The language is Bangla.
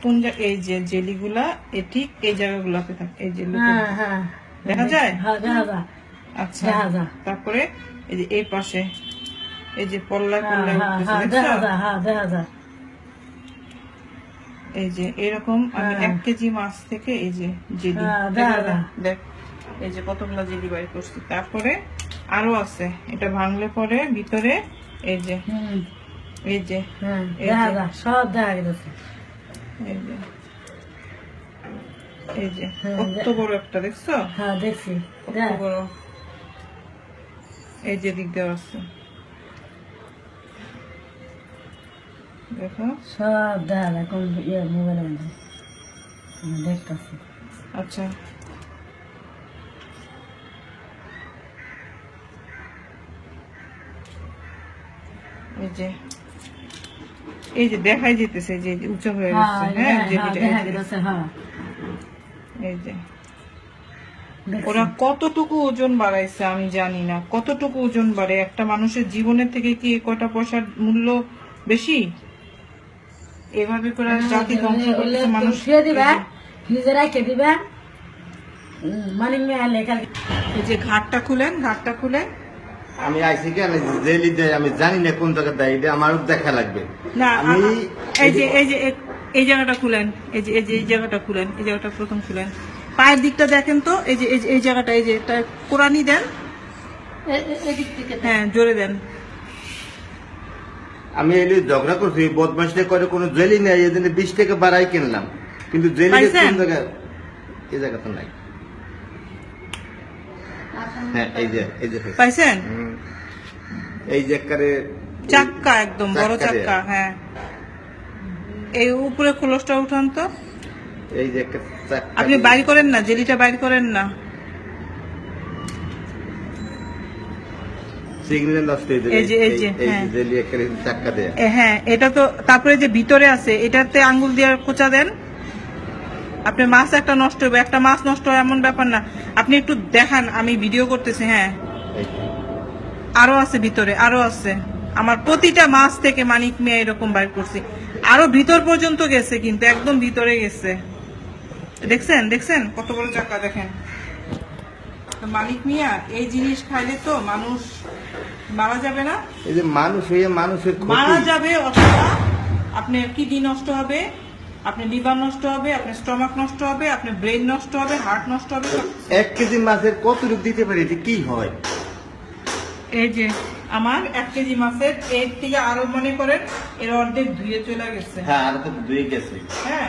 কোন এই যে জেলিগুলা ঠিক এই জায়গাগুলোতে থাকে, এই যে দেখা যায়। আচ্ছা, তারপরে এই যে এই পাশে এই যে পল্লায় পল্লায় এই যে এরকম আমি 1 কেজি মাছ থেকে এই যে জেলি দেখ, এই যে কতগুলা জেলি বাইর করছি। তারপরে আরো আছে, এটা ভাঙলে পরে ভিতরে এই যে সব দেখা গেছে। এই যে কত বড় একটা দেখছো? হ্যাঁ দেখছি, কত বড়। এই যে দিক দেওয়া আছে, দেখো সব দেখা যায় কোন মোবাইলের মধ্যে দেখতেছি। আচ্ছা, এই যে দেখাই যেতেছে যে উঁচু হয়ে গেছে। হ্যাঁ, এই যে ওরা কতটুকু ওজন বাড়াইছে আমি জানি না, কতটুকু ওজন বাড়ে একটা মানুষের জীবনের থেকে কি কয়টা পয়সার মূল্য বেশি? এভাবে করে জাতি ধ্বংস করতেছে মানুষ। এই যে ঘাটটা খুলেন, ঘাটটা খুলেন। আমি আইসি কেন জেলি দেয় আমি জানি না কোন জায়গা দেয়, এটা আমার দেখা লাগবে না। আমি এই যে এই জায়গাটা খুলেন, এই যে এই জায়গাটা খুলেন, এই জায়গাটা প্রথম খুলেন। পায়ের দিকটা দেখেন তো, এই যে এই জায়গাটা, এই যে এটা কোরআনি দেন। হ্যাঁ, জোরে দেন। আমি এলি ঝগড়া করছি বদমাসটা করে কোনো জেলি নেই, এই জন্য 20 টাকা বাড়াই কিনলাম, কিন্তু জেলি কোন জায়গা, এই জায়গা তো নাই। হ্যাঁ, এই যে পাইছেন? এই যে একেবারে চাক্কা, একদম বড় চাক্কা। হ্যাঁ, এই উপরে খোলসটা উঠান তো। এই যে আপনি বাইর করেন না, জেলিটা বাইর করেন না। সিগন্যাল আসছে, এই যে হ্যাঁ জেলি একেবারে চাক্কা দেয়া। হ্যাঁ, এটা তো। তারপরে যে ভিতরে আছে এটাতে আঙ্গুল দিয়ে কোচা দেন। আপনি মাছ একটা নষ্ট হবে, একটা মাছ নষ্ট হয় এমন ব্যাপার না, আপনি একটু দেখান, আমি ভিডিও করতেছি। হ্যাঁ, আরো আছে ভিতরে, আরো আছে। আমার প্রতিটা মাছ থেকে মানিক মিয়া এরকম বাইর করছি, আরো ভিতর পর্যন্ত গেছে, কিন্তু একদম ভিতরে গেছে। দেখছেন কত বড় চাকা, দেখেন। মানিক মিয়া এই জিনিস খাইলে তো মানুষ মারা যাবে না? এই যে মানুষ হয়ে মানুষের মারা যাবে, অথবা আপনার কিডনি নষ্ট হবে, আপনার লিভার নষ্ট হবে, আপনার স্টমাক নষ্ট হবে, আপনার ব্রেন নষ্ট হবে, হার্ট নষ্ট হবে। 1 কেজি মাছের কত রূপ দিতে পারে, এটা কি হয়? এই যে আমার 1 কেজি মাছের এর থেকে আরো মনে করেন এর অর্ধেক ধুয়ে চলে গেছে। হ্যাঁ, আর তো ধুয়ে গেছে। হ্যাঁ,